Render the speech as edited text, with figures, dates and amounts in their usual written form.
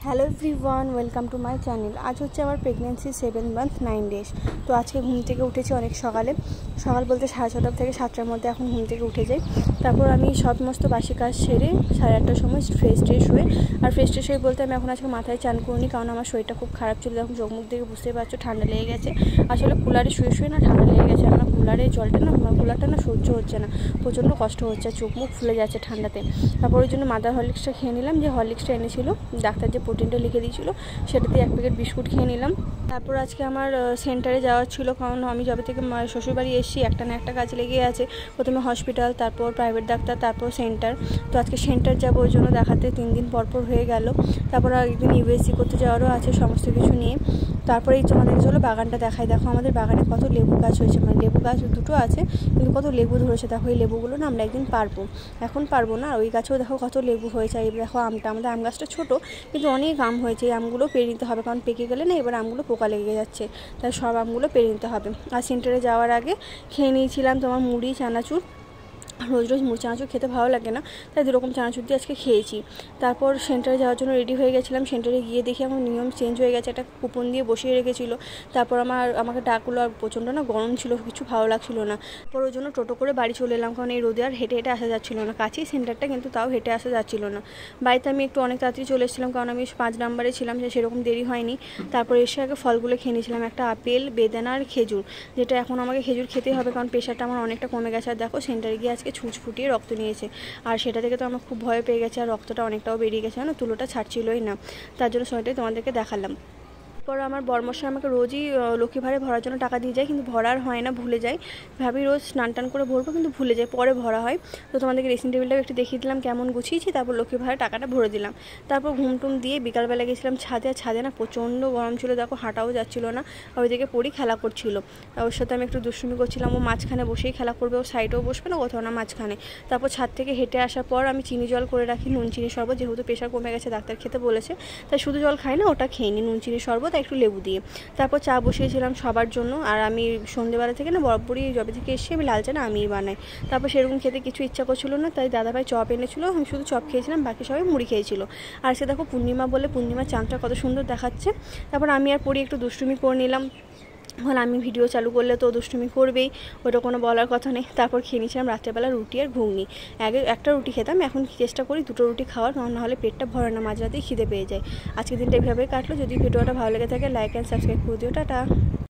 Hello everyone, welcome to my channel. আজ হচ্ছে আমার প্রেগনেন্সি 7 মান্থ 9 ডেজ। তো আজকে ঘুম থেকে উঠেছি অনেক সকাল বলতে 6:30 থেকে 7টার মধ্যে এখন ঘুম থেকে উঠে যাই। তারপর আমি সমস্ত বাসি কাজ সেরে 8:30টার সময় ফ্রেশ হয়ে ফ্রেশ হয়ে বলতে আমি এখন আজকে মাথায় চান করিনি, কারণ আমার শরীরটা খুব খারাপ ছিল। এখন চোখ মুখ দেখে বুঝতে পারছো ঠান্ডা লেগে গেছে। আসলে কুলারে শুয়ে না ঠান্ডা লেগে গেছে। আমার কুলারে জলটা কুলারটা সহ্য হচ্ছে না, প্রচণ্ড কষ্ট হচ্ছে, চোখ মুখ ফুলে যাচ্ছে ঠান্ডাতে। তারপর ওই জন্য মাদার হরলিক্সটা খেয়ে নিলাম, যে হরলিক্সটা এনেছিল ডাক্তার যে প্রোটিনটা লিখে দিয়েছিল সেটা দিয়ে 1 প্যাকেট বিস্কুট খেয়ে নিলাম। তারপর আজকে আমার সেন্টারে যাওয়ার ছিল, কারণ আমি যবে থেকে শ্বশুরবাড়ি এসেছি একটা না একটা কাজ লেগে আছে। প্রথমে হসপিটাল, তারপর প্রাইভেট ডাক্তার, তারপর সেন্টার। তো আজকে সেন্টার যাবো, ওই জন্য দেখাতে 3 দিন পরপর হয়ে গেল। তারপর একদিন ইউএসসি করতে যাওয়ারও আছে সমস্ত কিছু নিয়ে। তারপরে এই তোমাদের হলো বাগানটা দেখাই। দেখো আমাদের বাগানে কত লেবু গাছ হয়েছে, লেবু গাছ দুটো আছে কিন্তু কত লেবু ধরেছে। দেখো এই লেবুগুলো আমরা একদিন পারবো, এখন পারবো না। ওই গাছেও দেখো কত লেবু হয়েছে। এই দেখো আমটা, আমাদের আম গাছটা ছোটো কিন্তু অনেক আম হয়েছে। এই আমগুলো পেরে নিতে হবে, কারণ পেকে গেলে না এবার আমগুলো পোকা লেগে যাচ্ছে, তাই সব আমগুলো পেরে নিতে হবে। আর সেন্টারে যাওয়ার আগে খেয়ে নিয়েছিলাম তোমার মুড়ি চানাচুর। রোজ মুড়ি চানাচুর খেতে ভালো লাগে না, তাই 2 রকম চানাচুর দিয়ে আজকে খেয়েছি। তারপর সেন্টারে যাওয়ার জন্য রেডি হয়ে গেছিলাম। সেন্টারে গিয়ে দেখি আমার নিয়ম চেঞ্জ হয়ে গেছে, একটা কুপন দিয়ে বসিয়ে রেখেছিলো। তারপর আমাকে ডাকলো, আর প্রচণ্ড গরম ছিল, কিছু ভালো লাগছিল না। তারপর ওই জন্য টোটো করে বাড়ি চলে এলাম, কারণ এই রোদে আর হেঁটে আসা যাচ্ছিলো না। কাছেই সেন্টারটা কিন্তু তাও হেঁটে আসা যাচ্ছিলো না। বাড়িতে আমি একটু অনেক তাড়াতাড়ি চলে এসেছিলাম, কারণ আমি 5 নম্বরে ছিলাম, সেরকম দেরি হয়নি। তারপর এসে আগে ফলগুলো খেয়ে নিয়েছিলাম, একটা আপেল, বেদানা আর খেজুর, যেটা এখন আমাকে খেজুর খেতেই হবে, কারণ প্রেশারটা আমার অনেকটা কমে গেছে। আর দেখো সেন্টারে গিয়ে আজকে ছুঁচ ফুটিয়ে রক্ত নিয়েছে, আর সেটা থেকে তো আমার খুব ভয় পেয়ে গেছে, আর রক্তটা অনেকটাও বেরিয়ে গেছে, না তুলোটা ছাড়ছিলই না। তার জন্য সময়টাই তোমাদেরকে দেখালাম। পর আমার বরমশাই আমাকে রোজই লক্ষ্মী ভাড়ে ভরার জন্য টাকা দিয়ে যায়, কিন্তু ভরার হয় না, ভুলে যাই। ভাবি রোজ স্নান টান করে ভরবো, কিন্তু ভুলে যাই, পরে ভরা হয়। তো তোমাদেরকে ড্রেসিং টেবিলটাও একটু দেখিয়ে দিলাম কেমন গুছিয়েছি। তারপর লক্ষ্মী ভাড়ে টাকাটা ভরে দিলাম। তারপর ঘুমটুম দিয়ে বিকালবেলা গেছিলাম ছাদে। আর ছাদে না প্রচণ্ড গরম ছিল, দেখো হাঁটাও যাচ্ছিলো না। আর ওইদিকে পড়ি খেলা করছিল, ওর সাথে আমি একটু দুষ্টুমি করছিলাম। ও মাঝখানে বসেই খেলা করবে, ও সাইডেও বসবে না, কোথাও না মাঝখানে। তারপর ছাদ থেকে হেঁটে আসার পর আমি চিনি জল করে রাখি, নুন চিনি শরবত, যেহেতু প্রেশার কমে গেছে ডাক্তার খেতে বলেছে, তাই শুধু জল খাই না, ওটা খেয়ে নিই, নুন চিনি শরবত আর একটু লেবু দিয়ে। তারপর চা বসিয়েছিলাম সবার জন্য। আর আমি সন্ধ্যেবেলা থেকে বরাবরই জবে থেকে এসে আমি লাল চা না আমিই বানাই। তারপর সেরকম খেতে কিছু ইচ্ছা করছিল না, তাই দাদাভাই চপ এনেছিল, আমি শুধু চপ খেয়েছিলাম, বাকি সবাই মুড়ি খেয়েছিল। আর সে দেখো পূর্ণিমা বলে, পূর্ণিমার চাঁদটা কত সুন্দর দেখাচ্ছে। তারপর আমি আর পড়ি একটু দুষ্টুমি করে নিলাম। এখন আমি ভিডিও চালু করলে তো দুষ্টুমি করবেই, ওটা কোনো বলার কথা নেই। তারপর খেয়ে নিয়েছিলাম রাত্রেবেলা রুটি আর ঘুগনি। আগে একটা রুটি খেতাম, এখন চেষ্টা করি 2টো রুটি খাওয়ার, নাহলে পেটটা ভরে না, মাঝরাতেই খিদে পেয়ে যায়। আজকের দিনটা এইভাবেই কাটলো। যদি ভিডিওটা ভালো লেগে থাকে লাইক অ্যান্ড সাবস্ক্রাইব করে দিও। টাটা।